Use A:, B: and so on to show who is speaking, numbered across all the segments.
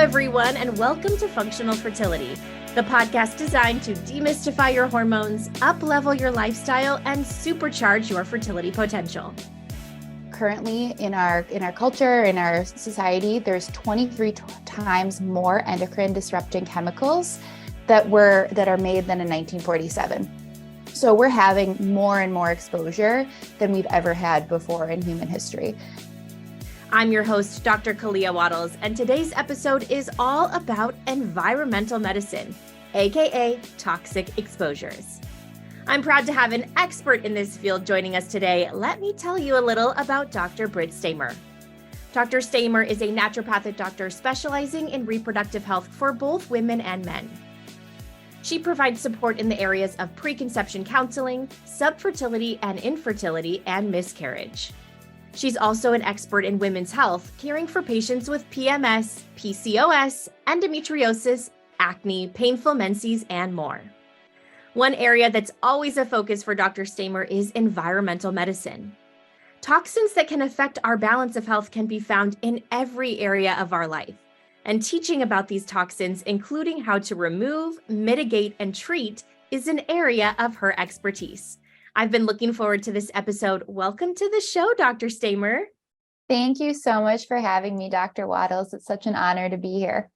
A: everyone, and welcome to Functional Fertility, the podcast designed to demystify your hormones, up-level your lifestyle, and supercharge your fertility potential.
B: Currently in our culture, in our society, there's 23 times more endocrine disrupting chemicals that are made than in 1947. So we're having more and more exposure than we've ever had before in human history.
A: I'm your host, Dr. Kalea Wattles, and today's episode is all about environmental medicine, aka toxic exposures. I'm proud to have an expert in this field joining us today. Let me tell you a little about Dr. Britt Stamer. Dr. Stamer is a naturopathic doctor specializing in reproductive health for both women and men. She provides support in the areas of preconception counseling, subfertility and infertility, and miscarriage. She's also an expert in women's health, caring for patients with PMS, PCOS, endometriosis, acne, painful menses, and more. One area that's always a focus for Dr. Stamer is environmental medicine. Toxins that can affect our balance of health can be found in every area of our life. And teaching about these toxins, including how to remove, mitigate, and treat, is an area of her expertise. I've been looking forward to this episode. Welcome to the show, Dr. Stamer.
B: Thank you so much for having me, Dr. Wattles. It's such an honor to be here.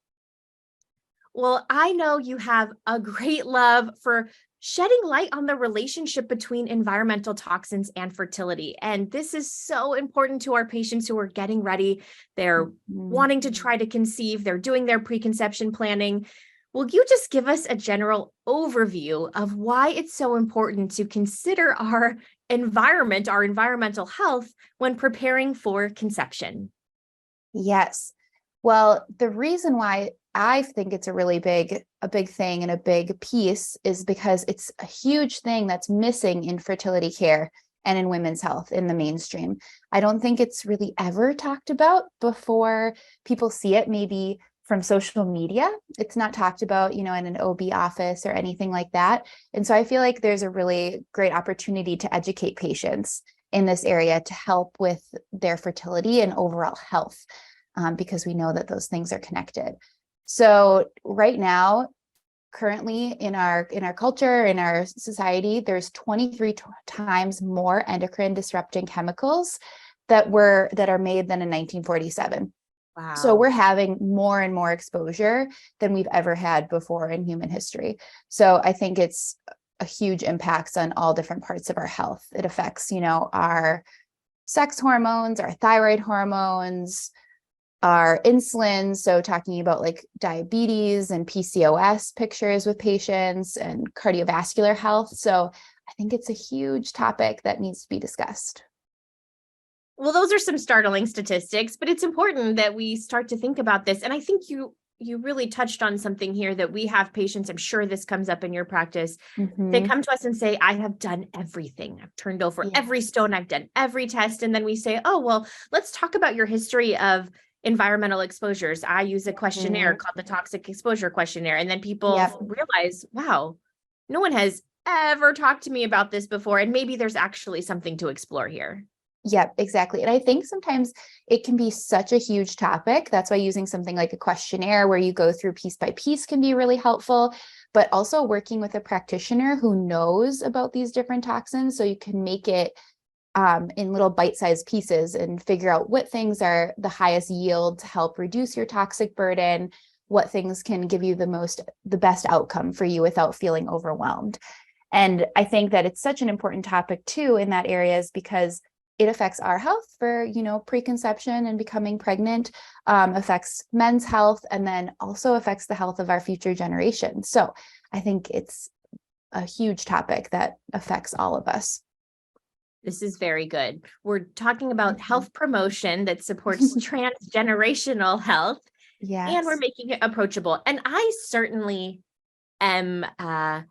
A: Well, I know you have a great love for shedding light on the relationship between environmental toxins and fertility. And this is so important to our patients who are getting ready. They're wanting to try to conceive. They're doing their preconception planning. Will you just give us a general overview of why it's so important to consider our environment, our environmental health, when preparing for conception?
B: Yes. Well, the reason why I think it's a really big thing and a big piece is because it's a huge thing that's missing in fertility care and in women's health in the mainstream. I don't think it's really ever talked about before people see it, maybe from social media. It's not talked about, in an OB office or anything like that. And so I feel like there's a really great opportunity to educate patients in this area to help with their fertility and overall health, because we know that those things are connected. So right now, currently in our culture, in our society, there's 23 times more endocrine disrupting chemicals that are made than in 1947.
A: Wow.
B: So we're having more and more exposure than we've ever had before in human history. So I think it's a huge impact on all different parts of our health. It affects, our sex hormones, our thyroid hormones, our insulin. So talking about like diabetes and PCOS pictures with patients and cardiovascular health. So I think it's a huge topic that needs to be discussed.
A: Well, those are some startling statistics, but it's important that we start to think about this. And I think you really touched on something here that we have patients, I'm sure this comes up in your practice, they come to us and say, I have done everything. I've turned over every stone. I've done every test. And then we say, oh, well, let's talk about your history of environmental exposures. I use a questionnaire called the Toxic Exposure Questionnaire. And then people realize, wow, no one has ever talked to me about this before. And maybe there's actually something to explore here.
B: Yep, exactly. And I think sometimes it can be such a huge topic. That's why using something like a questionnaire where you go through piece by piece can be really helpful, but also working with a practitioner who knows about these different toxins. So you can make it in little bite-sized pieces and figure out what things are the highest yield to help reduce your toxic burden, what things can give you the best outcome for you without feeling overwhelmed. And I think that it's such an important topic too in that area is because it affects our health for, preconception and becoming pregnant, affects men's health, and then also affects the health of our future generation. So I think it's a huge topic that affects all of us.
A: This is very good. We're talking about health promotion that supports transgenerational health.
B: Yes.
A: And we're making it approachable. And I certainly am, I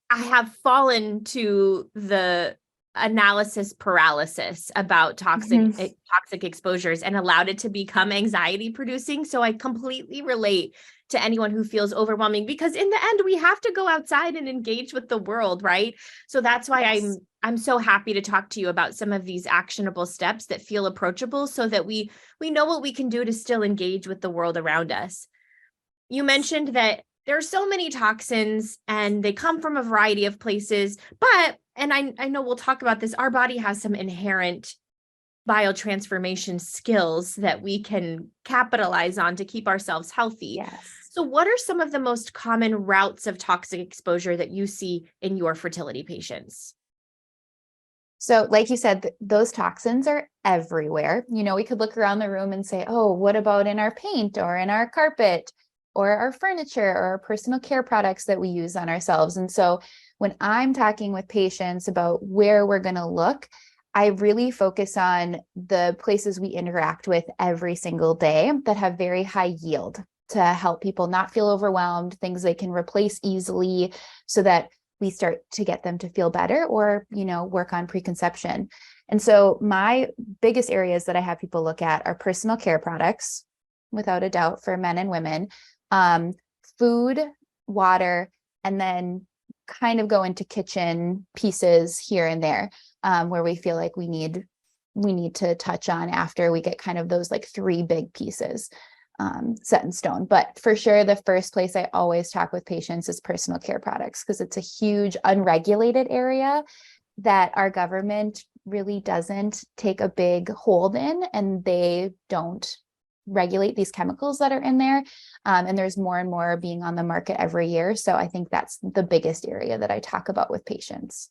A: have fallen to the analysis paralysis about toxic exposures and allowed it to become anxiety producing. So I completely relate to anyone who feels overwhelming, because in the end, we have to go outside and engage with the world, right? So that's why I'm so happy to talk to you about some of these actionable steps that feel approachable, so that we know what we can do to still engage with the world around us. You mentioned that there are so many toxins and they come from a variety of places, but, and I know we'll talk about this, our body has some inherent biotransformation skills that we can capitalize on to keep ourselves healthy.
B: Yes.
A: So what are some of the most common routes of toxic exposure that you see in your fertility patients?
B: So like you said, those toxins are everywhere. We could look around the room and say, oh, what about in our paint or in our carpet or our furniture or our personal care products that we use on ourselves? And so when I'm talking with patients about where we're going to look, I really focus on the places we interact with every single day that have very high yield to help people not feel overwhelmed, things they can replace easily so that we start to get them to feel better or, work on preconception. And so my biggest areas that I have people look at are personal care products, without a doubt, for men and women, food, water, and then kind of go into kitchen pieces here and there, where we feel like we need to touch on after we get kind of those like 3 big pieces set in stone. But for sure, the first place I always talk with patients is personal care products, because it's a huge unregulated area that our government really doesn't take a big hold in, and they don't regulate these chemicals that are in there. And there's more and more being on the market every year. So I think that's the biggest area that I talk about with patients.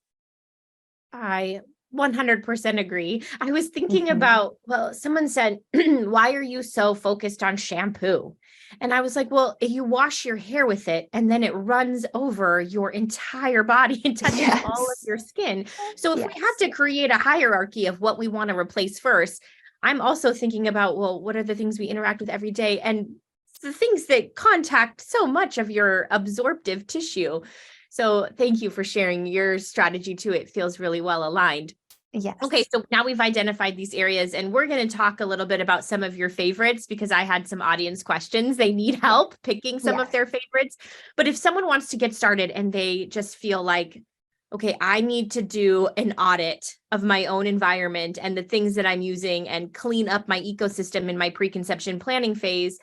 A: I 100% agree. I was thinking about, well, someone said, why are you so focused on shampoo? And I was like, well, you wash your hair with it and then it runs over your entire body and touches all of your skin. So if we have to create a hierarchy of what we want to replace first, I'm also thinking about, well, what are the things we interact with every day and the things that contact so much of your absorptive tissue. So thank you for sharing your strategy too. It feels really well aligned.
B: Yes.
A: Okay, so now we've identified these areas and we're going to talk a little bit about some of your favorites, because I had some audience questions. They need help picking some of their favorites. But if someone wants to get started and they just feel like, okay, I need to do an audit of my own environment and the things that I'm using and clean up my ecosystem in my preconception planning phase.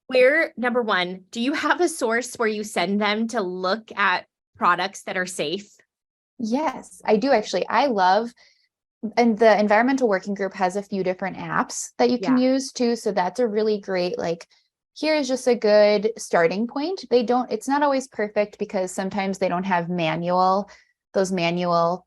A: Where, number one, do you have a source where you send them to look at products that are safe?
B: Yes, I do actually. I love, and the environmental working group has a few different apps that you can use too. So that's a really great, like, here's just a good starting point. It's not always perfect because sometimes they don't have those manual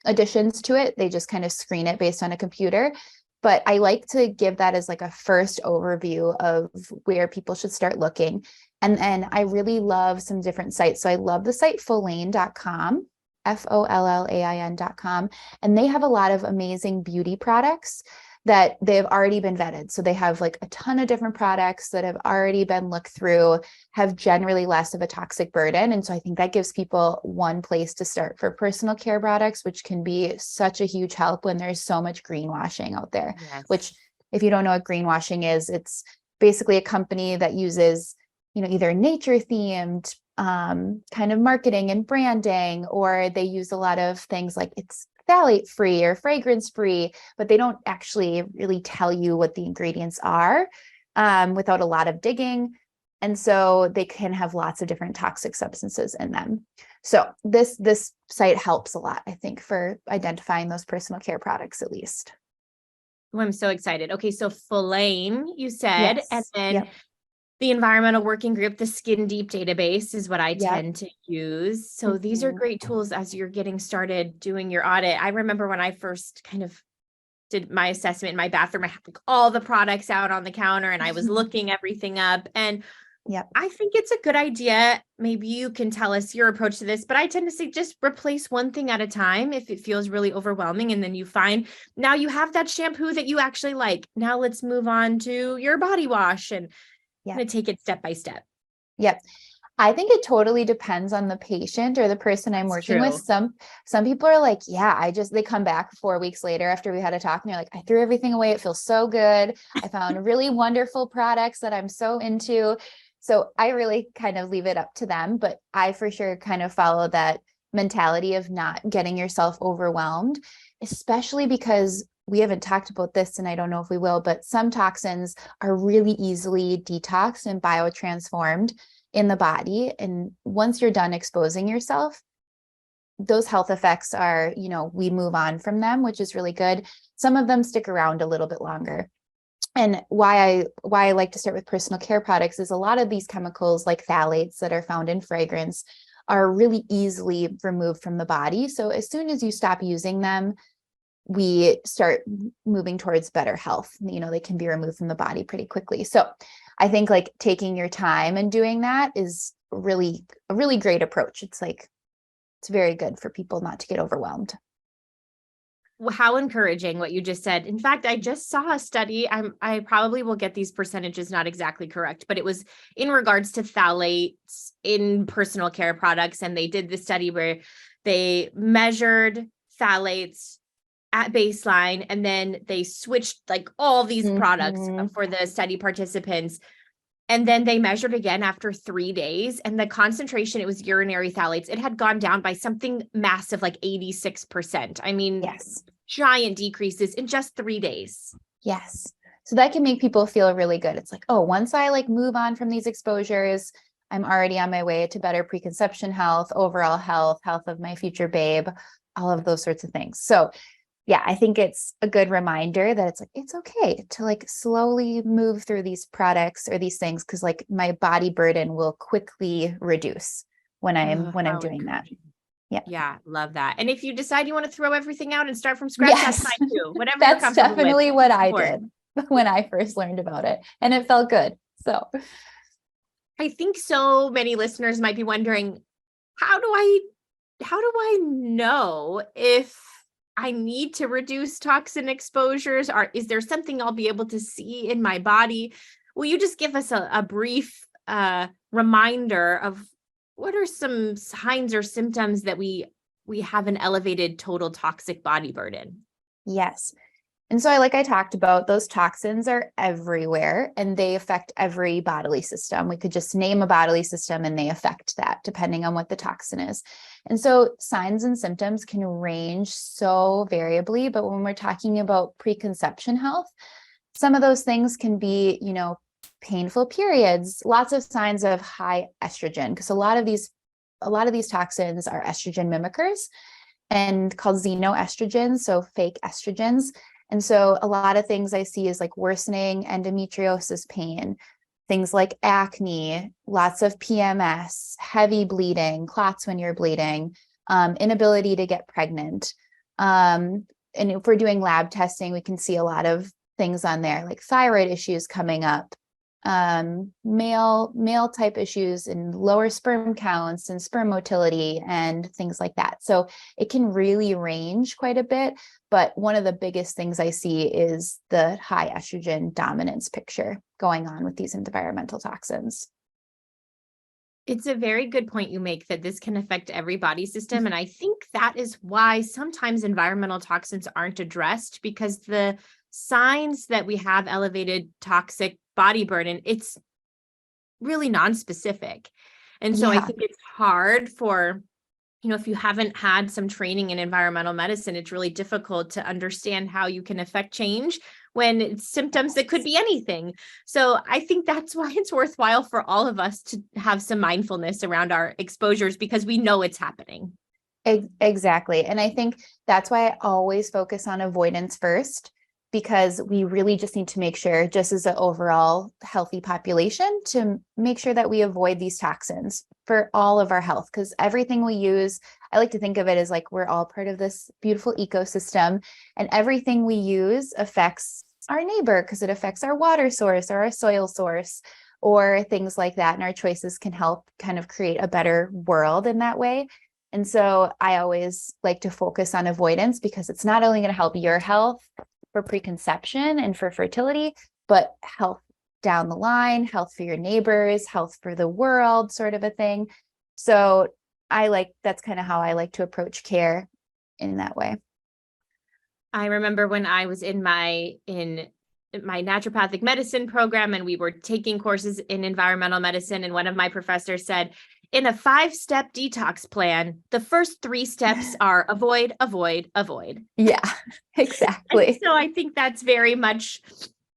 B: additions to it. They just kind of screen it based on a computer. But I like to give that as like a first overview of where people should start looking. And then I really love some different sites. So I love the site Follain.com, FOLLAIN.com. And they have a lot of amazing beauty products that they've already been vetted. So they have like a ton of different products that have already been looked through, have generally less of a toxic burden. And so I think that gives people one place to start for personal care products, which can be such a huge help when there's so much greenwashing out there. Which, if you don't know what greenwashing is, it's basically a company that uses, either nature themed kind of marketing and branding, or they use a lot of things like it's phthalate free or fragrance free, but they don't actually really tell you what the ingredients are without a lot of digging. And so they can have lots of different toxic substances in them. So this site helps a lot, I think, for identifying those personal care products, at least.
A: Oh, I'm so excited. Okay, so Follain, you said, and then the environmental working group, the Skin Deep database is what I tend to use. So these are great tools as you're getting started doing your audit. I remember when I first kind of did my assessment in my bathroom, I had like all the products out on the counter and I was looking everything up. And I think it's a good idea. Maybe you can tell us your approach to this, but I tend to say just replace one thing at a time if it feels really overwhelming. And then you find now you have that shampoo that you actually like. Now let's move on to your body wash and I'm going to take it step by step.
B: I think it totally depends on the patient or the person I'm
A: That's
B: working with.
A: true.
B: Some people are like, yeah, they come back 4 weeks later after we had a talk and they're like, I threw everything away. It feels so good. I found really wonderful products that I'm so into. So I really kind of leave it up to them, but I for sure kind of follow that mentality of not getting yourself overwhelmed, especially because we haven't talked about this and I don't know if we will, but some toxins are really easily detoxed and biotransformed in the body. And once you're done exposing yourself, those health effects are, we move on from them, which is really good. Some of them stick around a little bit longer. And why I like to start with personal care products is a lot of these chemicals like phthalates that are found in fragrance are really easily removed from the body. So as soon as you stop using them, we start moving towards better health. They can be removed from the body pretty quickly. So I think like taking your time and doing that is a really great approach. It's very good for people not to get overwhelmed.
A: How encouraging what you just said. In fact, I just saw a study. I probably will get these percentages not exactly correct, but it was in regards to phthalates in personal care products. And they did the study where they measured phthalates at baseline, and then they switched like all these products for the study participants. And then they measured again after 3 days, and the concentration, it was urinary phthalates, it had gone down by something massive, like 86%. I mean,
B: Yes.
A: Giant decreases in just 3 days.
B: Yes. So that can make people feel really good. It's like, oh, once I move on from these exposures, I'm already on my way to better preconception health, overall health of my future babe, all of those sorts of things. So yeah, I think it's a good reminder that it's okay to slowly move through these products or these things, because my body burden will quickly reduce when I'm doing that.
A: Yeah, love that. And if you decide you want to throw everything out and start from scratch, that's fine too. Whatever you're
B: That's
A: comfortable
B: definitely
A: with.
B: what I did when I first learned about it, and it felt good. So
A: I think so many listeners might be wondering, how do I know if I need to reduce toxin exposures? Or is there something I'll be able to see in my body? Will you just give us a brief reminder of what are some signs or symptoms that we have an elevated total toxic body burden?
B: yes. And so like I talked about, those toxins are everywhere and they affect every bodily system. We could just name a bodily system and they affect that depending on what the toxin is. And so signs and symptoms can range so variably, but when we're talking about preconception health, some of those things can be, painful periods, lots of signs of high estrogen, because a lot of these toxins are estrogen mimickers and called xenoestrogens, so fake estrogens. And so a lot of things I see is worsening endometriosis pain, things like acne, lots of PMS, heavy bleeding, clots when you're bleeding, inability to get pregnant. And if we're doing lab testing, we can see a lot of things on there, like thyroid issues coming up, male type issues and lower sperm counts and sperm motility and things like that. So it can really range quite a bit. But one of the biggest things I see is the high estrogen dominance picture going on with these environmental toxins.
A: It's a very good point you make that this can affect every body system. And I think that is why sometimes environmental toxins aren't addressed, because the signs that we have elevated toxic body burden, it's really non-specific. And so I think it's hard for, if you haven't had some training in environmental medicine, it's really difficult to understand how you can affect change when it's symptoms that could be anything. So I think that's why it's worthwhile for all of us to have some mindfulness around our exposures, because we know it's happening.
B: Exactly. And I think that's why I always focus on avoidance first, because we really just need to make sure, just as an overall healthy population, to make sure that we avoid these toxins for all of our health. Because everything we use, I like to think of it as we're all part of this beautiful ecosystem, and everything we use affects our neighbor, because it affects our water source or our soil source or things like that. And our choices can help kind of create a better world in that way. And so I always like to focus on avoidance, because it's not only going to help your health for preconception and for fertility, but health down the line, health for your neighbors, health for the world, sort of a thing. So that's kind of how I like to approach care in that way.
A: I remember when I was in my naturopathic medicine program and we were taking courses in environmental medicine, and one of my professors said, in a 5-step detox plan, the first 3 steps are avoid, avoid, avoid.
B: Yeah, exactly.
A: And so I think that's very much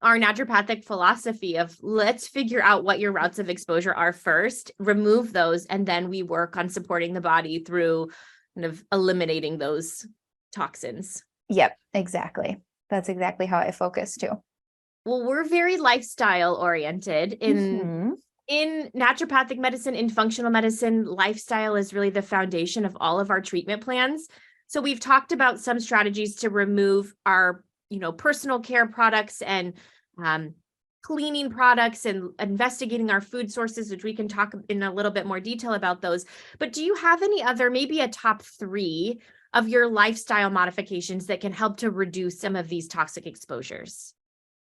A: our naturopathic philosophy of let's figure out what your routes of exposure are first, remove those, and then we work on supporting the body through kind of eliminating those toxins.
B: Yep, exactly. That's exactly how I focus too.
A: Well, we're very lifestyle oriented in naturopathic medicine, in functional medicine. Lifestyle is really the foundation of all of our treatment plans. So we've talked about some strategies to remove our, personal care products and cleaning products and investigating our food sources, which we can talk in a little bit more detail about those. But do you have any other, maybe a top 3 of your lifestyle modifications that can help to reduce some of these toxic exposures?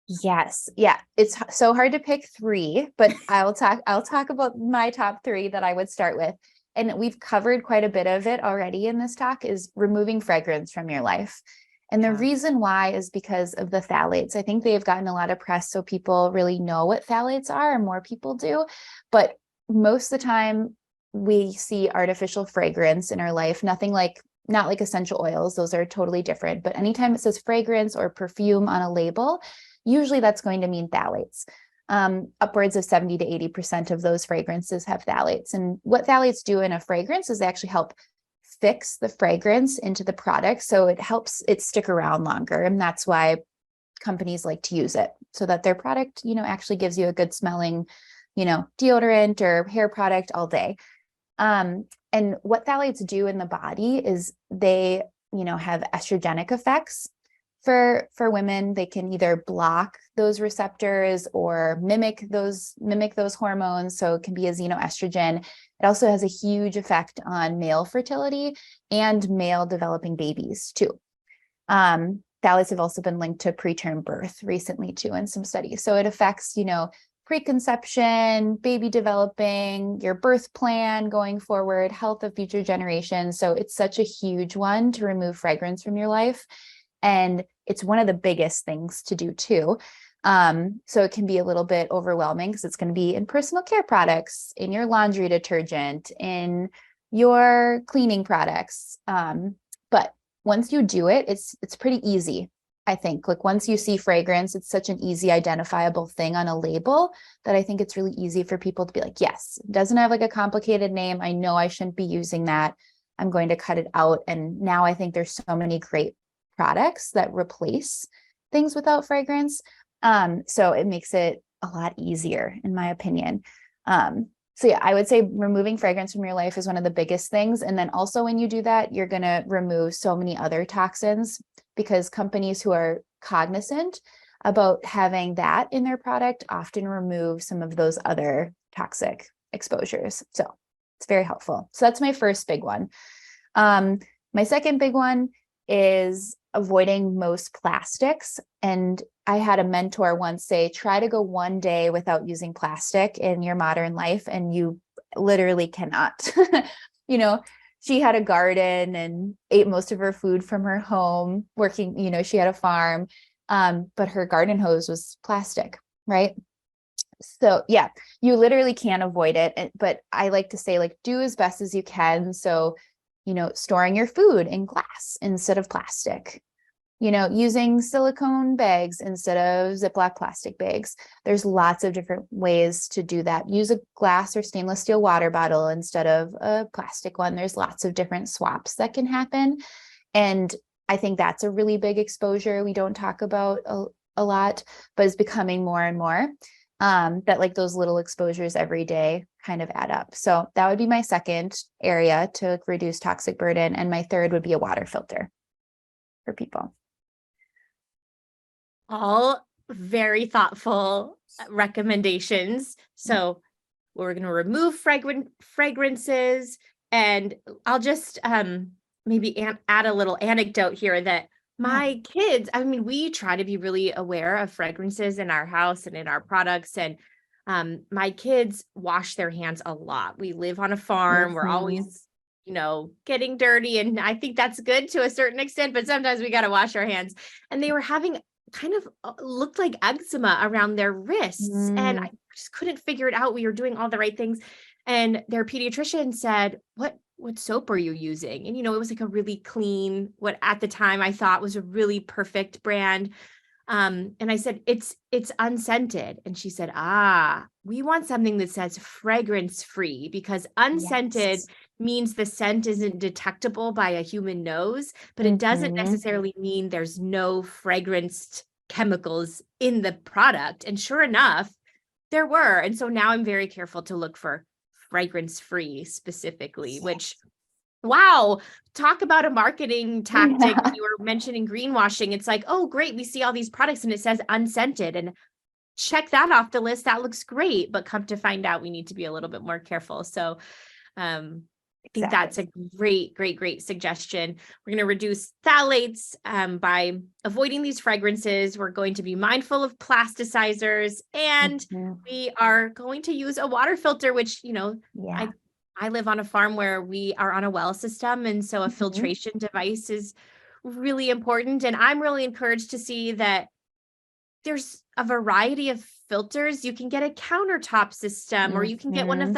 B: Yes. Yeah. It's so hard to pick 3, but I'll talk about my top 3 that I would start with. And we've covered quite a bit of it already in this talk, is removing fragrance from your life. And the reason why is because of the phthalates. I think they've gotten a lot of press, so people really know what phthalates are, and more people do. But most of the time we see artificial fragrance in our life, not like essential oils. Those are totally different. But anytime it says fragrance or perfume on a label, usually that's going to mean phthalates. Upwards of 70 to 80% of those fragrances have phthalates. And what phthalates do in a fragrance is they actually help fix the fragrance into the product. So it helps it stick around longer. And that's why companies like to use it, so that their product, actually gives you a good smelling, deodorant or hair product all day. And what phthalates do in the body is they, have estrogenic effects. For women, they can either block those receptors or mimic those hormones. So it can be a xenoestrogen. It also has a huge effect on male fertility and male developing babies too. Phthalates have also been linked to preterm birth recently too in some studies. So it affects, preconception, baby developing, your birth plan going forward, health of future generations. So it's such a huge one to remove fragrance from your life. And it's one of the biggest things to do too. So it can be a little bit overwhelming because it's going to be in personal care products, in your laundry detergent, in your cleaning products. But once you do it, it's pretty easy. I think like once you see fragrance, it's such an easy identifiable thing on a label that I think it's really easy for people to be like, yes, it doesn't have like a complicated name. I know I shouldn't be using that. I'm going to cut it out. And now I think there's so many great products that replace things without fragrance. So it makes it a lot easier, in my opinion. So yeah, I would say removing fragrance from your life is one of the biggest things. And then also when you do that, you're going to remove so many other toxins, because companies who are cognizant about having that in their product often remove some of those other toxic exposures. So it's very helpful. So that's my first big one. My second big one is avoiding most plastics. And I had a mentor once say, try to go one day without using plastic in your modern life, and you literally cannot. She had a garden and ate most of her food from her home, working, she had a farm, but her garden hose was plastic, right? So yeah, you literally can't avoid it. But I like to say, like, do as best as you can. So, storing your food in glass instead of plastic, using silicone bags instead of Ziploc plastic bags. There's lots of different ways to do that. Use a glass or stainless steel water bottle instead of a plastic one. There's lots of different swaps that can happen. And I think that's a really big exposure we don't talk about a lot, but is becoming more and more, that like those little exposures every day kind of add up. So that would be my second area to reduce toxic burden. And my third would be a water filter for people.
A: All very thoughtful recommendations. So we're going to remove fragrances, and I'll just maybe add a little anecdote here that
B: Yeah.
A: my kids, I mean, we try to be really aware of fragrances in our house and in our products. And my kids wash their hands a lot. We live on a farm. We're
B: Mhm.
A: always, getting dirty. And I think that's good to a certain extent, but sometimes we got to wash our hands. And they were having kind of looked like eczema around their wrists. And I
B: Mm.
A: just couldn't figure it out. We were doing all the right things. And their pediatrician said, what soap are you using? And it was like a really clean, what at the time I thought was a really perfect brand. And I said, it's unscented. And she said, we want something that says fragrance free, because unscented
B: Yes.
A: means the scent isn't detectable by a human nose, but it doesn't
B: Mhm.
A: necessarily mean there's no fragranced chemicals in the product. And sure enough, there were. And so now I'm very careful to look for fragrance free specifically, which, wow, talk about a marketing tactic.
B: Yeah.
A: You were mentioning greenwashing. It's like, oh, great. We see all these products and it says unscented, and check that off the list. That looks great. But come to find out, we need to be a little bit more careful. So I think that's
B: Exactly.
A: a great, great, great suggestion. We're going to reduce phthalates by avoiding these fragrances. We're going to be mindful of plasticizers, and
B: Mhm.
A: we are going to use a water filter, which,
B: Yeah.
A: I I live on a farm where we are on a well system. And so a
B: Mhm.
A: filtration device is really important. And I'm really encouraged to see that there's a variety of filters. You can get a countertop system, or you can get one of
B: Mhm.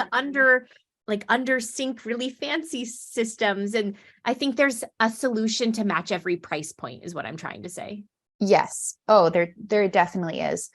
A: the under sink, really fancy systems. And I think there's a solution to match every price point, is what I'm trying to say.
B: Yes. Oh, there definitely is.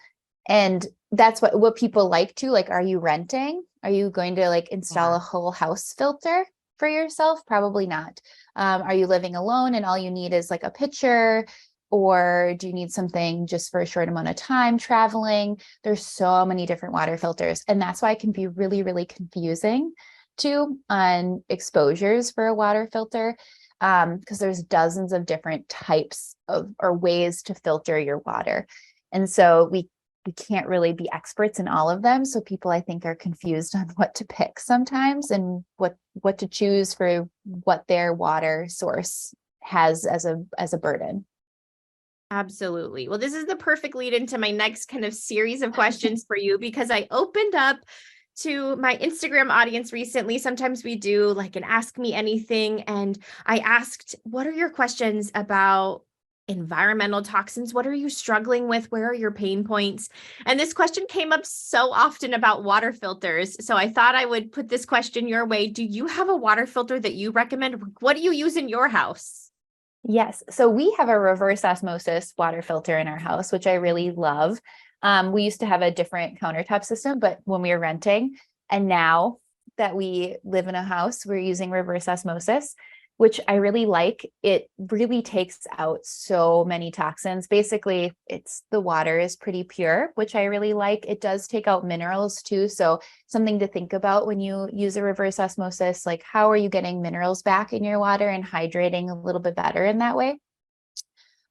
B: And that's what people like to, like, are you renting? Are you going to like install
A: Yeah.
B: a whole house filter for yourself? Probably not. Are you living alone and all you need is like a pitcher? Or do you need something just for a short amount of time traveling? There's so many different water filters. And that's why it can be really, really confusing too on exposures for a water filter. Because there's dozens of different types of or ways to filter your water. And so we can't really be experts in all of them. So people, I think, are confused on what to pick sometimes and what to choose for what their water source has as a burden.
A: Absolutely. Well, this is the perfect lead into my next kind of series of questions for you, because I opened up to my Instagram audience recently. Sometimes we do like an ask me anything. And I asked, what are your questions about environmental toxins? What are you struggling with? Where are your pain points? And this question came up so often about water filters. So I thought I would put this question your way. Do you have a water filter that you recommend? What do you use in your house?
B: Yes. So we have a reverse osmosis water filter in our house, which I really love. We used to have a different countertop system, but when we were renting, and now that we live in a house, we're using reverse osmosis, which I really like. It really takes out so many toxins. Basically, it's the water is pretty pure, which I really like. It does take out minerals too. So something to think about when you use a reverse osmosis, like how are you getting minerals back in your water and hydrating a little bit better in that way.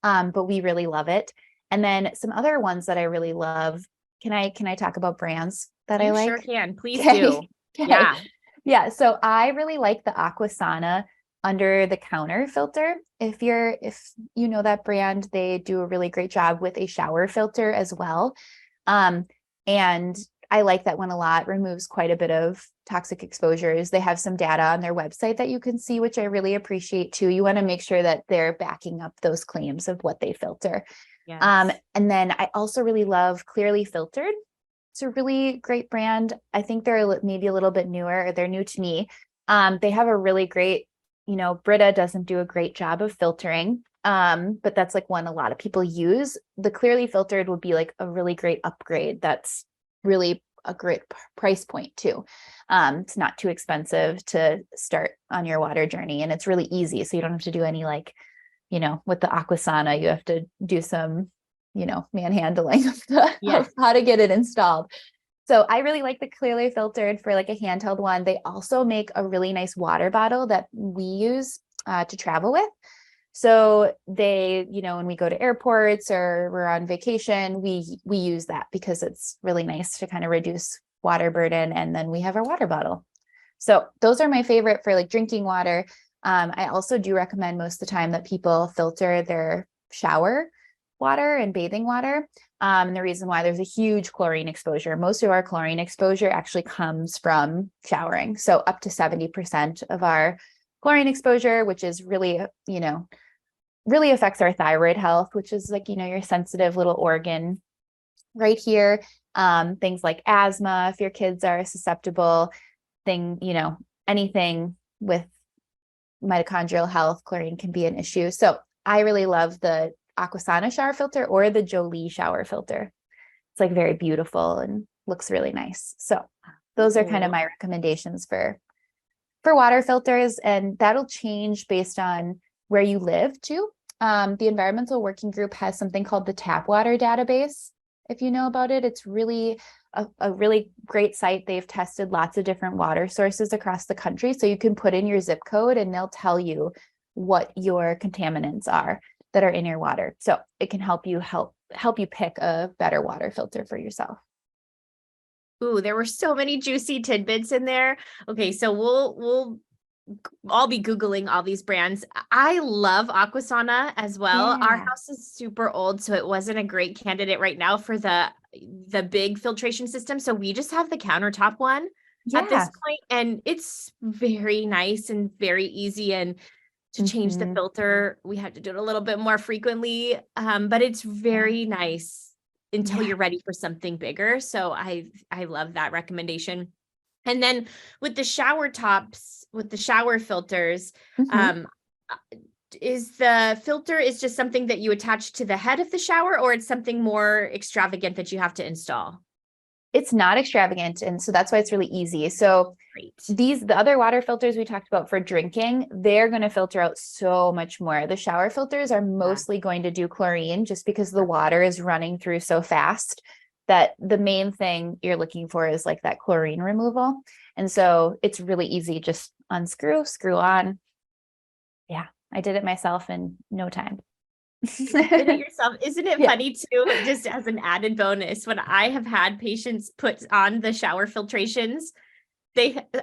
B: But we really love it. And then some other ones that I really love. Can I talk about brands that I
A: You sure
B: like?
A: can. Please do.
B: Okay. Okay.
A: Yeah.
B: Yeah. So I really like the Aquasana under the counter filter. If you know that brand, they do a really great job with a shower filter as well. Um, and I like that one a lot, removes quite a bit of toxic exposures. They have some data on their website that you can see, which I really appreciate too. You want to make sure that they're backing up those claims of what they filter.
A: Yes.
B: And then I also really love Clearly Filtered. It's a really great brand. I think they're maybe a little bit newer. They're new to me. They have a really great, Brita doesn't do a great job of filtering. But that's like one a lot of people use. The Clearly Filtered would be like a really great upgrade. That's really a great price point too. It's not too expensive to start on your water journey, and it's really easy. So you don't have to do any like, with the Aquasana, you have to do some, manhandling of
A: Yes.
B: how to get it installed. So I really like the Clearly Filtered for like a handheld one. They also make a really nice water bottle that we use to travel with. So they, when we go to airports or we're on vacation, we use that because it's really nice to kind of reduce water burden. And then we have our water bottle. So those are my favorite for like drinking water. I also do recommend most of the time that people filter their shower water and bathing water. And the reason why there's a huge chlorine exposure, most of our chlorine exposure actually comes from showering. So up to 70% of our chlorine exposure, which is really, really affects our thyroid health, which is like, your sensitive little organ right here. Things like asthma, if your kids are susceptible, anything with mitochondrial health, chlorine can be an issue. So I really love the Aquasana shower filter or the Jolie shower filter. It's like very beautiful and looks really nice. So those are kind of my recommendations for water filters, and that'll change based on where you live too. The Environmental Working Group has something called the Tap Water Database. If you know about it, it's really a really great site. They've tested lots of different water sources across the country. So you can put in your zip code and they'll tell you what your contaminants are that are in your water. So it can help you pick a better water filter for yourself.
A: Ooh, there were so many juicy tidbits in there. Okay, so we'll I'll be Googling all these brands. I love Aquasana as well.
B: Yeah.
A: Our house is super old, so it wasn't a great candidate right now for the big filtration system. So we just have the countertop one at this point, and it's very nice and very easy. And to change the filter, we have to do it a little bit more frequently, but it's very nice until you're ready for something bigger. So I love that recommendation. And then with the shower tops, with the shower filters, is the filter is just something that you attach to the head of the shower, or it's something more extravagant that you have to install?
B: It's not extravagant. And so that's why it's really easy. So the other water filters we talked about for drinking, they're going to filter out so much more. The shower filters are mostly going to do chlorine just because the water is running through so fast that the main thing you're looking for is like that chlorine removal. And so it's really easy. Just unscrew, screw on. Yeah, I did it myself in no time.
A: You did it yourself. Isn't it funny too, just as an added bonus, when I have had patients put on the shower filtrations,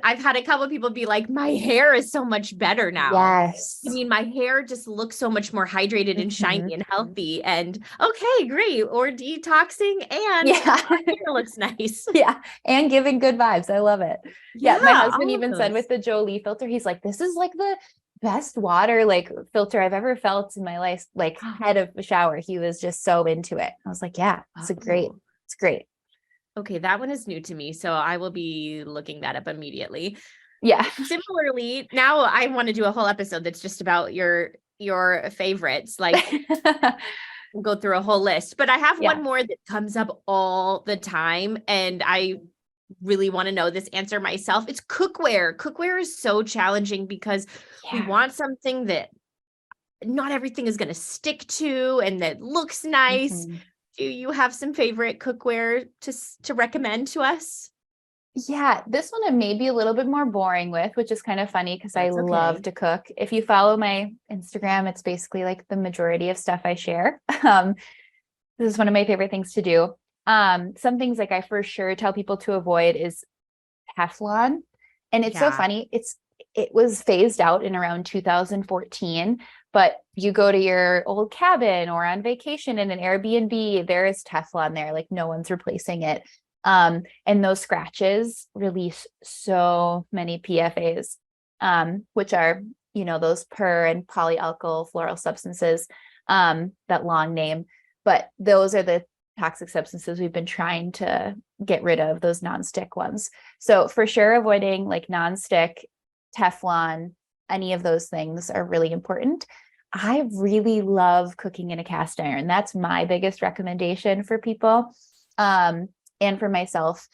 A: I've had a couple of people be like, my hair is so much better now.
B: Yes.
A: I mean, my hair just looks so much more hydrated and shiny and healthy, and okay, great. Or detoxing, and my hair looks nice.
B: Yeah. And giving good vibes. I love it. Yeah. My husband even said with the Jolie filter, he's like, this is like the best water filter I've ever felt in my life, like head of the shower. He was just so into it. I was like, yeah, it's great.
A: Okay, that one is new to me, so I will be looking that up immediately.
B: Yeah.
A: Similarly, now I want to do a whole episode that's just about your favorites. Like we'll go through a whole list, but I have one more that comes up all the time, and I really want to know this answer myself. It's cookware. Cookware is so challenging because we want something that not everything is going to stick to and that looks nice. Do you have some favorite cookware to recommend to us?
B: Yeah, this one I may be a little bit more boring with, which is kind of funny because I love to cook. If you follow my Instagram, it's basically like the majority of stuff I share. This is one of my favorite things to do. Some things like I for sure tell people to avoid is Teflon. And it's so funny. It was phased out in around 2014, but you go to your old cabin or on vacation in an Airbnb, there is Teflon there, like no one's replacing it. And those scratches release so many PFAs, which are, those per and polyalkyl floral substances, that long name, but those are the toxic substances we've been trying to get rid of, those nonstick ones. So for sure, avoiding like nonstick, Teflon, any of those things are really important. I really love cooking in a cast iron. That's my biggest recommendation for people. And for myself,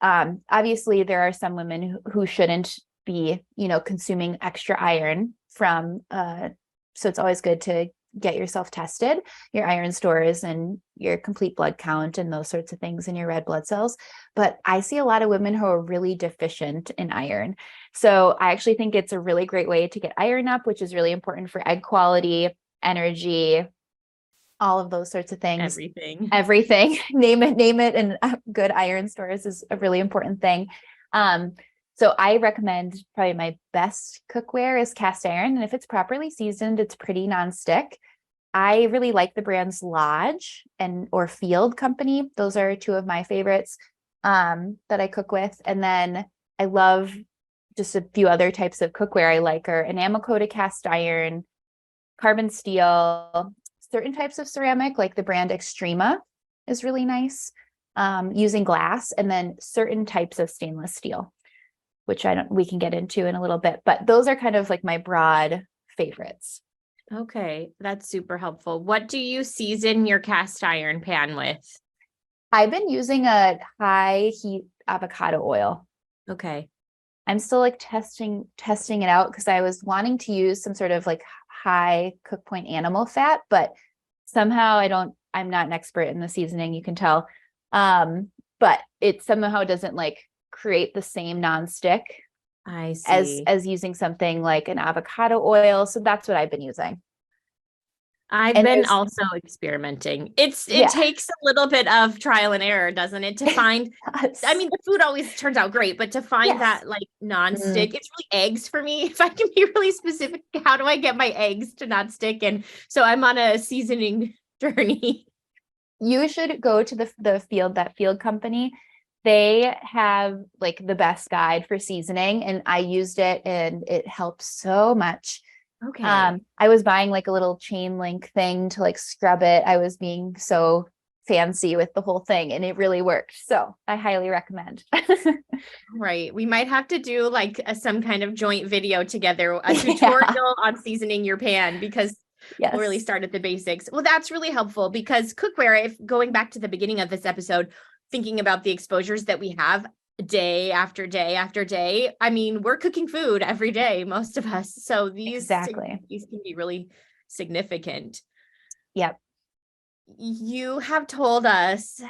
B: obviously there are some women who shouldn't be, consuming extra iron from, so it's always good to get yourself tested, your iron stores and your complete blood count and those sorts of things in your red blood cells. But I see a lot of women who are really deficient in iron. So I actually think it's a really great way to get iron up, which is really important for egg quality, energy, all of those sorts of things. Everything. Name it. And good iron stores is a really important thing. So I recommend probably my best cookware is cast iron. And if it's properly seasoned, it's pretty nonstick. I really like the brands Lodge or Field Company. Those are two of my favorites that I cook with. And then I love just a few other types of cookware I like are enamel coated cast iron, carbon steel, certain types of ceramic, like the brand Extrema is really nice, using glass, and then certain types of stainless steel, which we can get into in a little bit, but those are kind of like my broad favorites.
A: Okay, that's super helpful. What do you season your cast iron pan with?
B: I've been using a high heat avocado oil.
A: Okay.
B: I'm still like testing it out because I was wanting to use some sort of like high cook point animal fat, but somehow I'm not an expert in the seasoning, you can tell. But it somehow doesn't like create the same nonstick
A: I see.
B: as using something like an avocado oil. So that's what I've been using.
A: I've been also experimenting. It takes a little bit of trial and error, doesn't it? To find, I mean, the food always turns out great, but to find that like nonstick, it's really eggs for me. If I can be really specific, how do I get my eggs to not stick? And so I'm on a seasoning journey.
B: You should go to that Field Company. They have like the best guide for seasoning, and I used it and it helps so much.
A: Okay.
B: I was buying like a little chain link thing to like scrub it. I was being so fancy with the whole thing and it really worked. So I highly recommend.
A: Right. We might have to do like some kind of joint video together, a tutorial on seasoning your pan, because we'll really start at the basics. Well, that's really helpful because cookware, if going back to the beginning of this episode, thinking about the exposures that we have day after day after day. I mean, we're cooking food every day, most of us. So these can be really significant.
B: Yep.
A: You have told us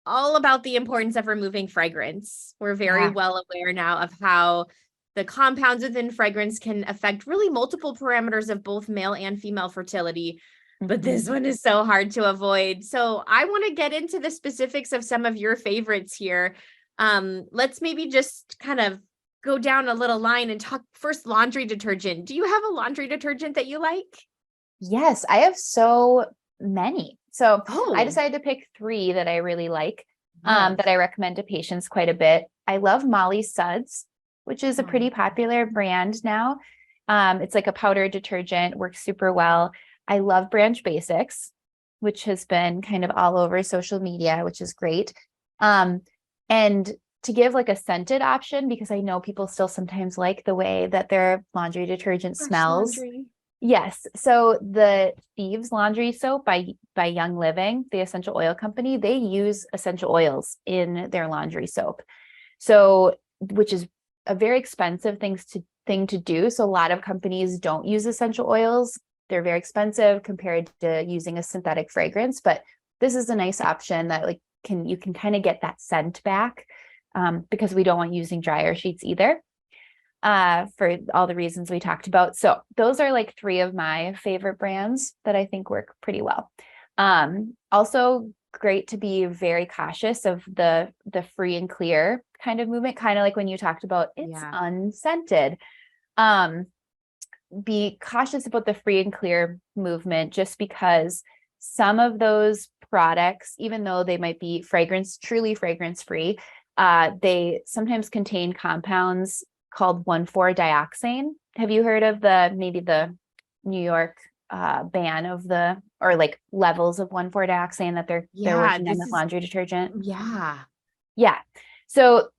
A: all about the importance of removing fragrance. We're very well aware now of how the compounds within fragrance can affect really multiple parameters of both male and female fertility. But this one is so hard to avoid. So I want to get into the specifics of some of your favorites here. Let's maybe just kind of go down a little line and talk first laundry detergent. Do you have a laundry detergent that you like?
B: Yes, I have so many. So I decided to pick 3 that I really like, that I recommend to patients quite a bit. I love Molly Suds, which is a pretty popular brand now. It's like a powder detergent, works super well. I love Branch Basics, which has been kind of all over social media, which is great. And to give like a scented option, because I know people still sometimes like the way that their laundry detergent smells. Laundry. Yes. So the Thieves Laundry Soap by Young Living, the essential oil company, they use essential oils in their laundry soap. So, which is a very expensive thing to do. So a lot of companies don't use essential oils. They're very expensive compared to using a synthetic fragrance, but this is a nice option that like you can kind of get that scent back, because we don't want using dryer sheets either, for all the reasons we talked about. So those are like 3 of my favorite brands that I think work pretty well. Also great to be very cautious of the free and clear kind of movement, kind of like when you talked about it's unscented. Be cautious about the free and clear movement, just because some of those products, even though they might be truly fragrance free, they sometimes contain compounds called 1,4-dioxane. Have you heard of maybe the New York ban of or like levels of 1,4-dioxane that they're working on with laundry detergent? Yeah. So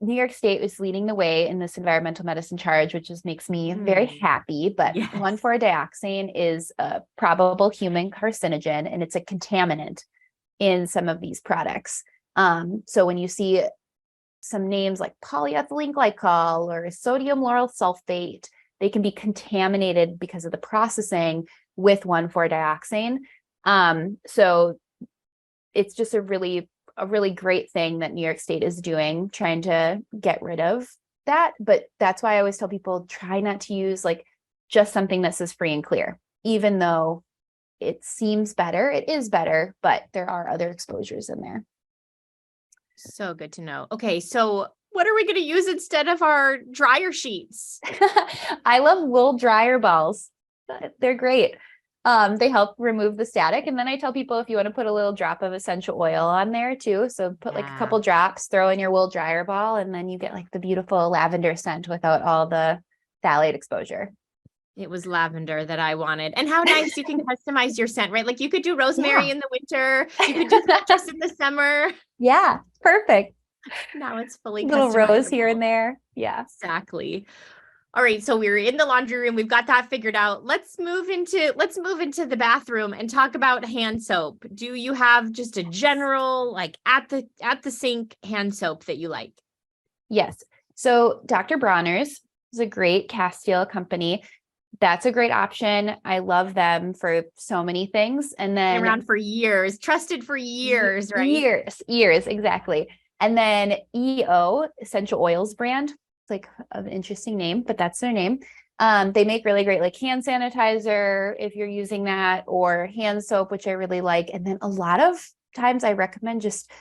B: New York State is leading the way in this environmental medicine charge, which makes me very happy. But 1,4-dioxane is a probable human carcinogen, and it's a contaminant in some of these products. So when you see some names like polyethylene glycol or sodium lauryl sulfate, they can be contaminated because of the processing with 1,4-dioxane. So it's just a really great thing that New York State is doing, trying to get rid of that. But that's why I always tell people, try not to use like just something that says free and clear, even though it seems better. It is better, but there are other exposures in there.
A: So good to know. Okay. So what are we going to use instead of our dryer sheets?
B: I love wool dryer balls. They're great. They help remove the static. And then I tell people if you want to put a little drop of essential oil on there too. So put like a couple drops, throw in your wool dryer ball, and then you get like the beautiful lavender scent without all the phthalate exposure.
A: It was lavender that I wanted. And how nice you can customize your scent, right? Like you could do rosemary in the winter. You could do citrus in the summer.
B: Yeah, perfect.
A: Now it's fully
B: little rose here and there. Yeah,
A: exactly. All right, so we're in the laundry room. We've got that figured out. Let's move into the bathroom and talk about hand soap. Do you have just a general, like at the sink hand soap that you like?
B: Yes. So Dr. Bronner's is a great castile company. That's a great option. I love them for so many things. And then
A: been around for years, trusted for years, right?
B: Years, exactly. And then EO, Essential Oils brand. It's like an interesting name, but that's their name. They make really great like hand sanitizer if you're using that, or hand soap, which I really like. And then a lot of times I recommend just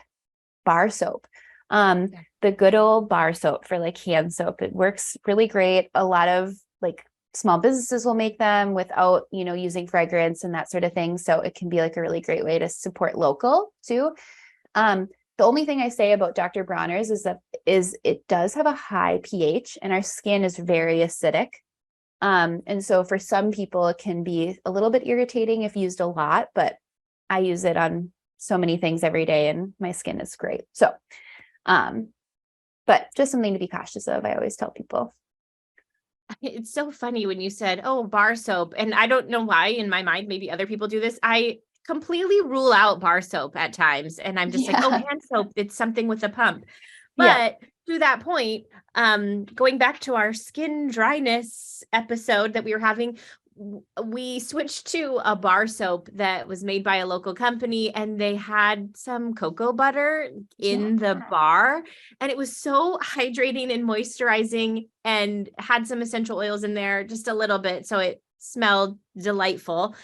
B: bar soap. The good old bar soap for like hand soap. It works really great. A lot of like small businesses will make them without, using fragrance and that sort of thing. So it can be like a really great way to support local too. The only thing I say about Dr. Bronner's is it does have a high pH and our skin is very acidic. And so for some people it can be a little bit irritating if used a lot, but I use it on so many things every day and my skin is great. So, but just something to be cautious of. I always tell people.
A: It's so funny when you said, oh, bar soap. And I don't know why in my mind, maybe other people do this. I completely rule out bar soap at times. And I'm just like, oh, hand soap, it's something with a pump. But to that point, going back to our skin dryness episode that we were having, we switched to a bar soap that was made by a local company and they had some cocoa butter in the bar and it was so hydrating and moisturizing and had some essential oils in there, just a little bit. So it smelled delightful.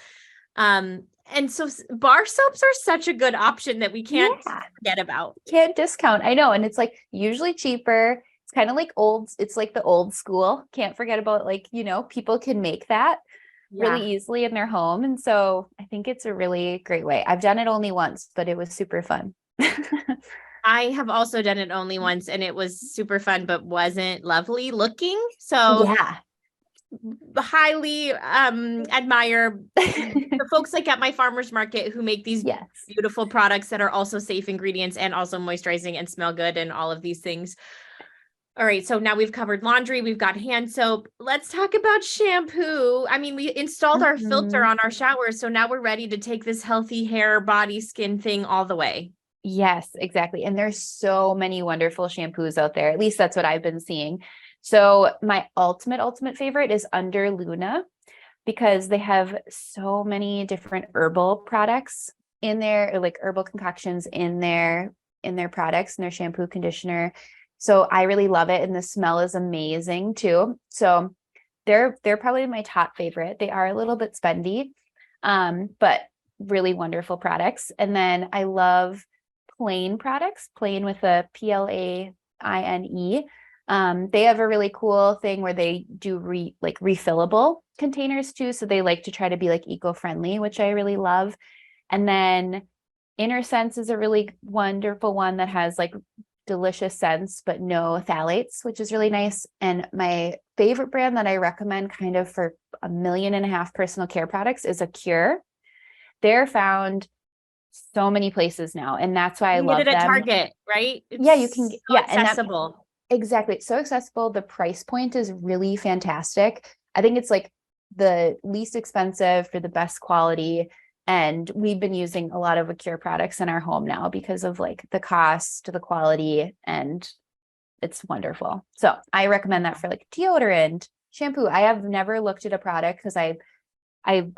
A: And so bar soaps are such a good option that we can't forget about.
B: Can't discount. I know. And it's like usually cheaper. It's kind of like it's like the old school. Can't forget about like, people can make that really easily in their home. And so I think it's a really great way. I've done it only once, but it was super fun.
A: I have also done it only once and it was super fun, but wasn't lovely looking. So highly admire the folks like at my farmer's market who make these beautiful products that are also safe ingredients and also moisturizing and smell good and all of these things. All right, so now we've covered laundry, we've got hand soap. Let's talk about shampoo. I mean, we installed our filter on our shower, so now we're ready to take this healthy hair, body, skin thing all the way.
B: Yes, exactly. And there's so many wonderful shampoos out there. At least that's what I've been seeing. So my ultimate favorite is Under Luna because they have so many different herbal products in there, like herbal concoctions in their products, in their shampoo, conditioner. So I really love it. And the smell is amazing too. So they're probably my top favorite. They are a little bit spendy, but really wonderful products. And then I love Plain products, Plain with a Plaine. They have a really cool thing where they do refillable containers too. So they like to try to be like eco-friendly, which I really love. And then Inner Sense is a really wonderful one that has like delicious scents, but no phthalates, which is really nice. And my favorite brand that I recommend kind of for 1.5 million personal care products is Cure. They're found so many places now. And that's why I love them.
A: You can get it at Target, right?
B: You can.
A: So accessible.
B: Exactly. It's so accessible. The price point is really fantastic. I think it's like the least expensive for the best quality. And we've been using a lot of Cure products in our home now because of like the cost, the quality, and it's wonderful. So I recommend that for like deodorant, shampoo. I have never looked at a product because I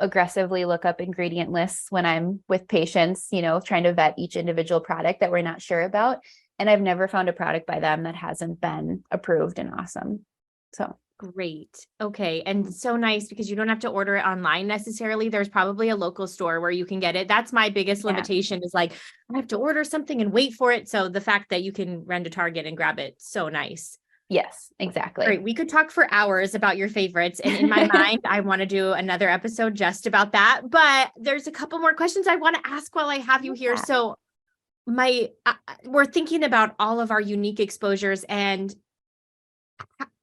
B: aggressively look up ingredient lists when I'm with patients, trying to vet each individual product that we're not sure about. And I've never found a product by them that hasn't been approved and awesome. So
A: great. Okay. And so nice because you don't have to order it online necessarily. There's probably a local store where you can get it. That's my biggest limitation is like, I have to order something and wait for it. So the fact that you can run to Target and grab it, so nice.
B: Yes, exactly.
A: Great. We could talk for hours about your favorites. And in my mind, I want to do another episode just about that. But there's a couple more questions I want to ask while I have you here.
B: Yeah.
A: So we're thinking about all of our unique exposures, and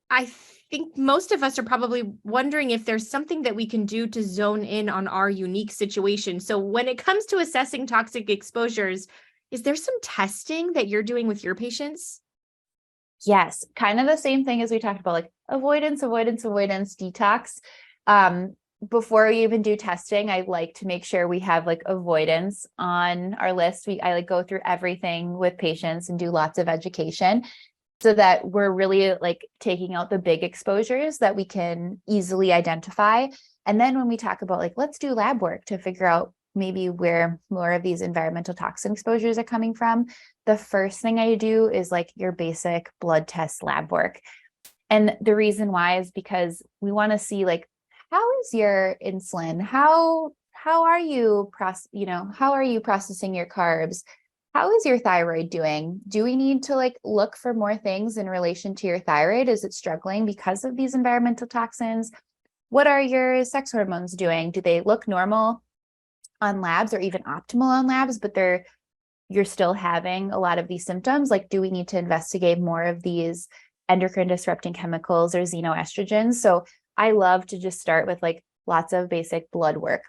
A: I think most of us are probably wondering if there's something that we can do to zone in on our unique situation. So when it comes to assessing toxic exposures, is there some testing that you're doing with your patients?
B: Yes, kind of the same thing as we talked about, like avoidance, detox. Before we even do testing, I like to make sure we have like avoidance on our list. I like go through everything with patients and do lots of education so that we're really like taking out the big exposures that we can easily identify. And then when we talk about like, let's do lab work to figure out maybe where more of these environmental toxin exposures are coming from, the first thing I do is like your basic blood test lab work. And the reason why is because we want to see like, how is your insulin? How are you how are you processing your carbs? How is your thyroid doing? Do we need to like look for more things in relation to your thyroid? Is it struggling because of these environmental toxins? What are your sex hormones doing? Do they look normal on labs or even optimal on labs, but you're still having a lot of these symptoms? Like, do we need to investigate more of these endocrine disrupting chemicals or xenoestrogens? So I love to just start with like lots of basic blood work.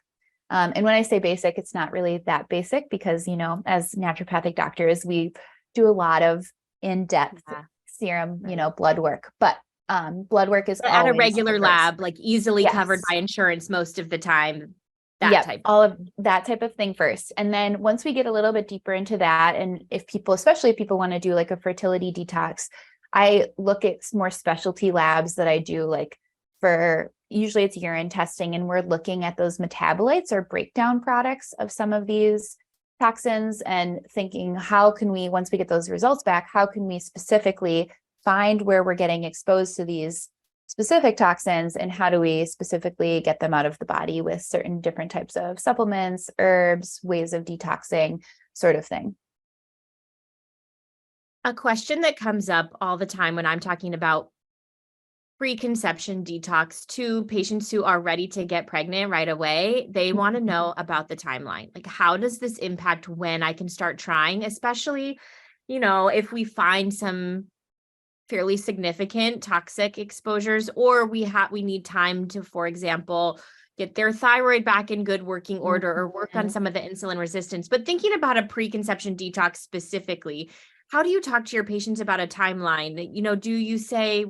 B: And when I say basic, it's not really that basic because, as naturopathic doctors, we do a lot of in-depth serum, blood work, but blood work is
A: at a
B: always
A: regular lab, like easily covered
B: Yes.
A: by insurance most of the time.
B: All of that type of thing first. And then once we get a little bit deeper into that, and especially if people want to do like a fertility detox, I look at more specialty labs that I do like for usually it's urine testing, and we're looking at those metabolites or breakdown products of some of these toxins and thinking, how can we, once we get those results back, how can we specifically find where we're getting exposed to these specific toxins, and how do we specifically get them out of the body with certain different types of supplements, herbs, ways of detoxing, sort of thing.
A: A question that comes up all the time when I'm talking about preconception detox to patients who are ready to get pregnant right away, they want to know about the timeline. Like, how does this impact when I can start trying, especially, if we find some fairly significant toxic exposures, or we need time to, for example, get their thyroid back in good working order or work on some of the insulin resistance. But thinking about a preconception detox specifically, how do you talk to your patients about a timeline? Do you say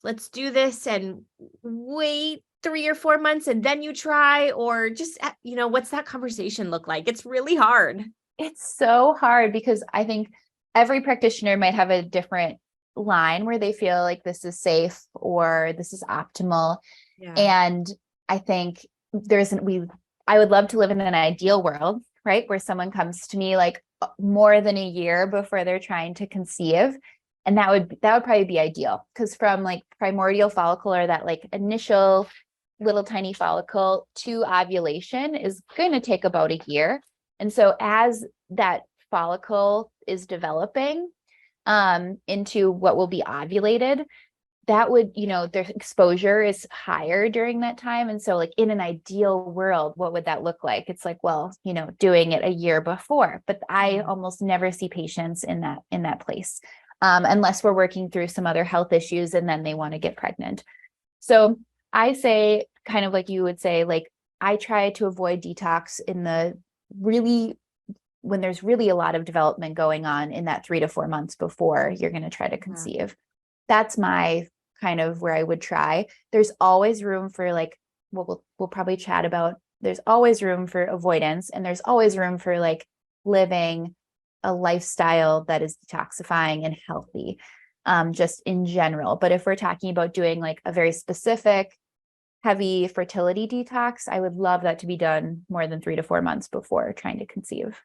A: let's do this and wait 3 or 4 months and then you try, or just, what's that conversation look like? It's really hard.
B: It's so hard because I think every practitioner might have a different line where they feel like this is safe or this is optimal.
A: Yeah.
B: And I think I would love to live in an ideal world, right? Where someone comes to me like more than a year before they're trying to conceive. And that would probably be ideal, because from like primordial follicle, or that like initial little tiny follicle, to ovulation is going to take about a year. And so as that follicle is developing into what will be ovulated, that would, their exposure is higher during that time. And so like in an ideal world, what would that look like? It's like, well, doing it a year before, but I almost never see patients in that place. Unless we're working through some other health issues and then they want to get pregnant. So I say, kind of like you would say, like, I try to avoid detox when there's really a lot of development going on in that 3 to 4 months before you're going to try to conceive. That's my kind of where I would try. There's always room for like, what we'll probably chat about. There's always room for avoidance, and there's always room for like living a lifestyle that is detoxifying and healthy, just in general. But if we're talking about doing like a very specific, heavy fertility detox, I would love that to be done more than 3 to 4 months before trying to conceive.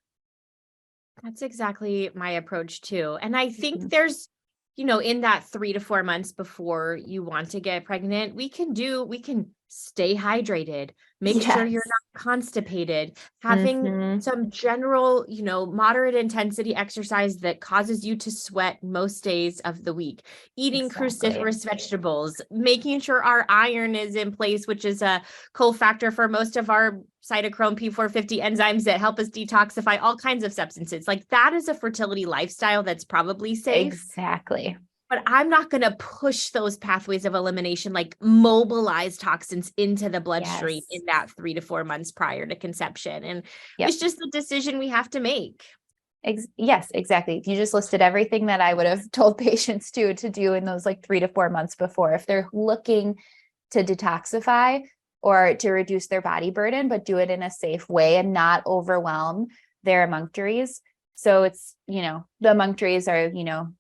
A: That's exactly my approach too. And I think there's, in that 3 to 4 months before you want to get pregnant, we can stay hydrated, make sure you're
B: Yes.
A: not constipated, having some general, moderate intensity exercise that causes you to sweat most days of the week, eating
B: Exactly.
A: cruciferous vegetables, making sure our iron is in place, which is a cofactor for most of our cytochrome P450 enzymes that help us detoxify all kinds of substances. Like that is a fertility lifestyle that's probably safe.
B: Exactly.
A: But I'm not going to push those pathways of elimination, like mobilize toxins into the bloodstream
B: Yes.
A: in that 3 to 4 months prior to conception. And
B: Yep.
A: it's just the decision we have to make.
B: Yes, exactly. You just listed everything that I would have told patients to do in those like 3 to 4 months before. If they're looking to detoxify or to reduce their body burden, but do it in a safe way and not overwhelm their emunctories. So it's, the emunctories are,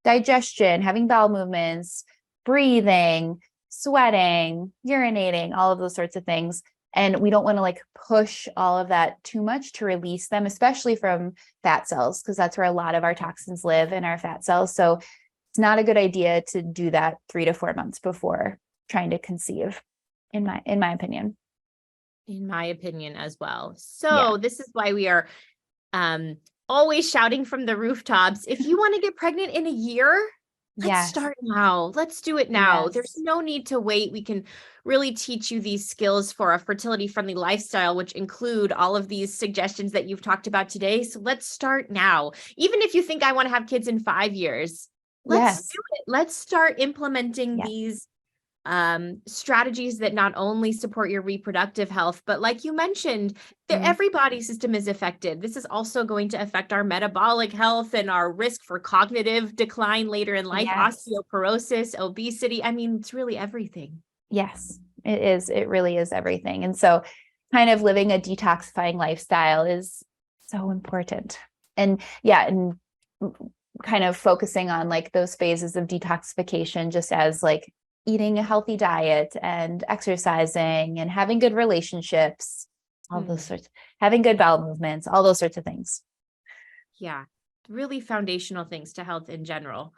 B: digestion, having bowel movements, breathing, sweating, urinating, all of those sorts of things. And we don't want to like push all of that too much to release them, especially from fat cells, because that's where a lot of our toxins live in our fat cells. So it's not a good idea to do that 3 to 4 months before trying to conceive, in my opinion.
A: In my opinion as well. So this is why we are always shouting from the rooftops. If you want to get pregnant in a year, let's start now. Let's do it now.
B: Yes.
A: There's no need to wait. We can really teach you these skills for a fertility friendly lifestyle, which include all of these suggestions that you've talked about today. So let's start now. Even if you think I want to have kids in 5 years, let's do it. Let's start implementing these strategies that not only support your reproductive health, but like you mentioned, every body system is affected. This is also going to affect our metabolic health and our risk for cognitive decline later in life, osteoporosis, obesity. I mean, it's really everything.
B: Yes, it is. It really is everything. And so kind of living a detoxifying lifestyle is so important. And and kind of focusing on like those phases of detoxification, just as like eating a healthy diet and exercising and having good relationships, all those sorts, having good bowel movements, all those sorts of things.
A: Yeah, really foundational things to health in general.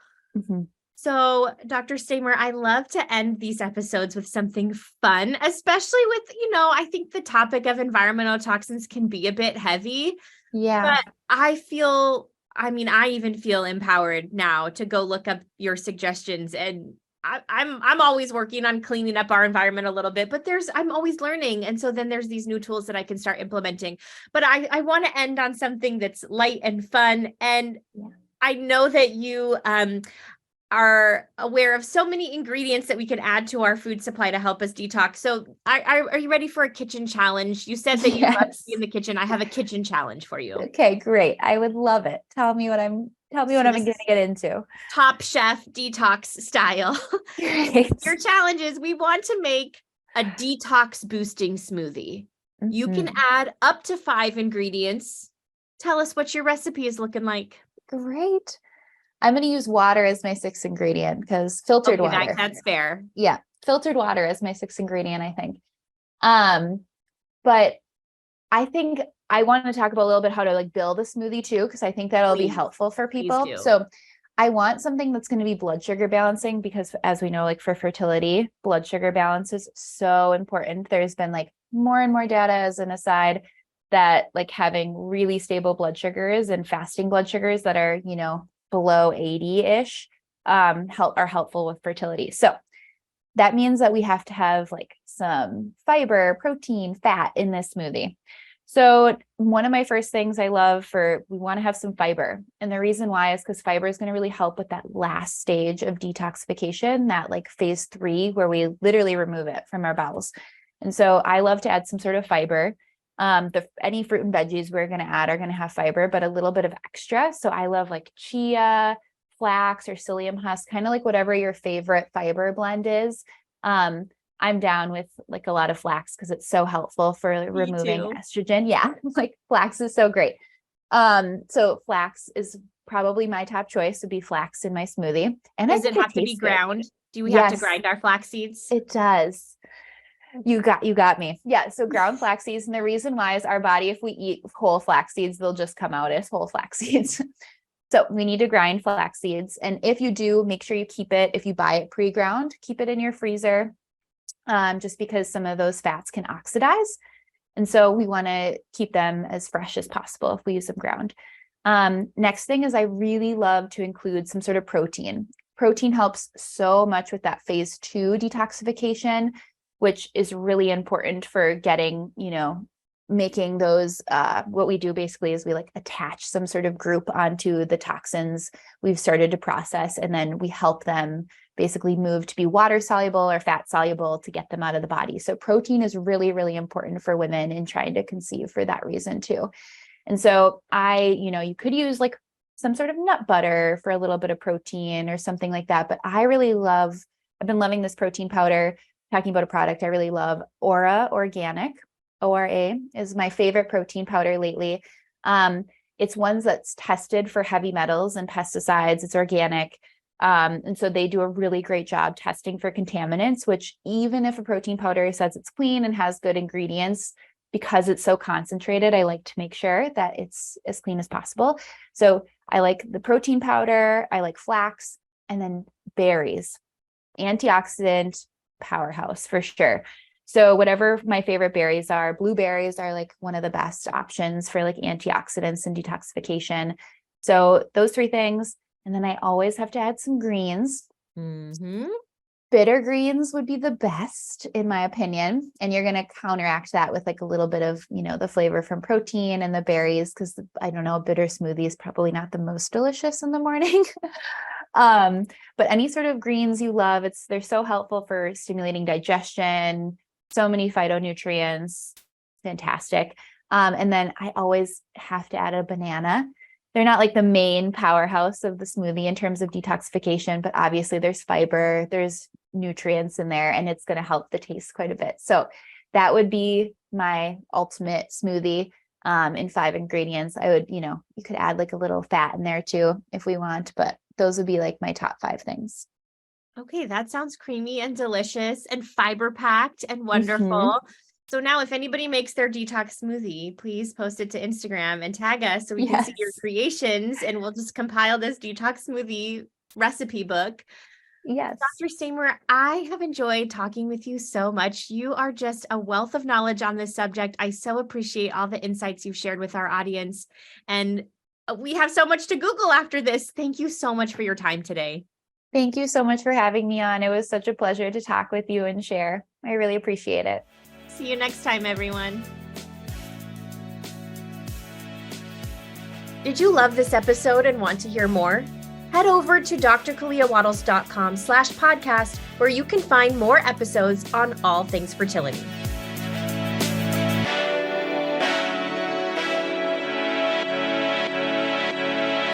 A: So, Dr. Stamer, I love to end these episodes with something fun, especially with, I think the topic of environmental toxins can be a bit heavy.
B: Yeah.
A: But I even feel empowered now to go look up your suggestions, and I'm always working on cleaning up our environment a little bit, but I'm always learning. And so then there's these new tools that I can start implementing. But I want to end on something that's light and fun. And I know that you are aware of so many ingredients that we can add to our food supply to help us detox. So are you ready for a kitchen challenge? You said that you love to be in the kitchen. I have a kitchen challenge for you.
B: Okay, great. I would love it. Tell me what I'm going to get into.
A: Top Chef detox style. Your challenge is we want to make a detox boosting smoothie. You can add up to 5 ingredients. Tell us what your recipe is looking like.
B: Great. I'm going to use water as my 6th ingredient because filtered water.
A: That's fair.
B: Yeah. Filtered water as my 6th ingredient, I think. But I think I want to talk about a little bit how to like build a smoothie too, because I think that'll be helpful for people. So I want something that's going to be blood sugar balancing, because as we know, like for fertility, blood sugar balance is so important. There's been like more and more data, as an aside, that like having really stable blood sugars and fasting blood sugars that are, below 80-ish, are helpful with fertility. So that means that we have to have like some fiber, protein, fat in this smoothie. So one of my first things we want to have some fiber. And the reason why is because fiber is going to really help with that last stage of detoxification, that like phase 3, where we literally remove it from our bowels. And so I love to add some sort of fiber. Any fruit and veggies we're going to add are going to have fiber, but a little bit of extra. So I love like chia, flax, or psyllium husk, kind of like whatever your favorite fiber blend is. I'm down with like a lot of flax because it's so helpful for removing estrogen. Yeah. Like flax is so great. So flax is probably my top choice, would be flax in my smoothie. And
A: does it have to be ground? Do we have to grind our flax seeds?
B: It does. You got me. Yeah. So ground flax seeds. And the reason why is our body, if we eat whole flax seeds, they'll just come out as whole flax seeds. So we need to grind flax seeds. And if you do, make sure you keep it, if you buy it pre-ground, keep it in your freezer. just because some of those fats can oxidize. And so we want to keep them as fresh as possible if we use them ground. Next thing is I really love to include some sort of protein. Protein helps so much with that phase 2 detoxification, which is really important for getting, making those, what we do basically is we like attach some sort of group onto the toxins we've started to process, and then we help them basically move to be water soluble or fat soluble to get them out of the body. So protein is really, really important for women in trying to conceive for that reason too. And so you could use like some sort of nut butter for a little bit of protein or something like that. But I've been loving this protein powder. Talking about a product I really love, Ora Organic. ORA is my favorite protein powder lately. It's ones that's tested for heavy metals and pesticides. It's organic. And so they do a really great job testing for contaminants, which even if a protein powder says it's clean and has good ingredients, because it's so concentrated, I like to make sure that it's as clean as possible. So I like the protein powder, I like flax, and then berries, antioxidant powerhouse for sure. So whatever my favorite berries are, blueberries are like one of the best options for like antioxidants and detoxification. So those 3 things. And then I always have to add some greens.
A: Mm-hmm.
B: Bitter greens would be the best in my opinion. And you're going to counteract that with like a little bit of, the flavor from protein and the berries. Cause I don't know, a bitter smoothie is probably not the most delicious in the morning. But any sort of greens you love, they're so helpful for stimulating digestion, so many phytonutrients, fantastic. And then I always have to add a banana. They're not like the main powerhouse of the smoothie in terms of detoxification, but obviously there's fiber, there's nutrients in there, and it's going to help the taste quite a bit. So that would be my ultimate smoothie in 5 ingredients. I would, you could add like a little fat in there too, if we want, but those would be like my top 5 things.
A: Okay, that sounds creamy and delicious and fiber packed and wonderful.
B: Mm-hmm.
A: So now if anybody makes their detox smoothie, please post it to Instagram and tag us so we can see your creations, and we'll just compile this detox smoothie recipe book.
B: Yes.
A: Dr. Stamer, I have enjoyed talking with you so much. You are just a wealth of knowledge on this subject. I so appreciate all the insights you've shared with our audience. And we have so much to Google after this. Thank you so much for your time today.
B: Thank you so much for having me on. It was such a pleasure to talk with you and share. I really appreciate it.
A: See you next time, everyone. Did you love this episode and want to hear more? Head over to drkaleawattles.com/podcast, where you can find more episodes on all things fertility.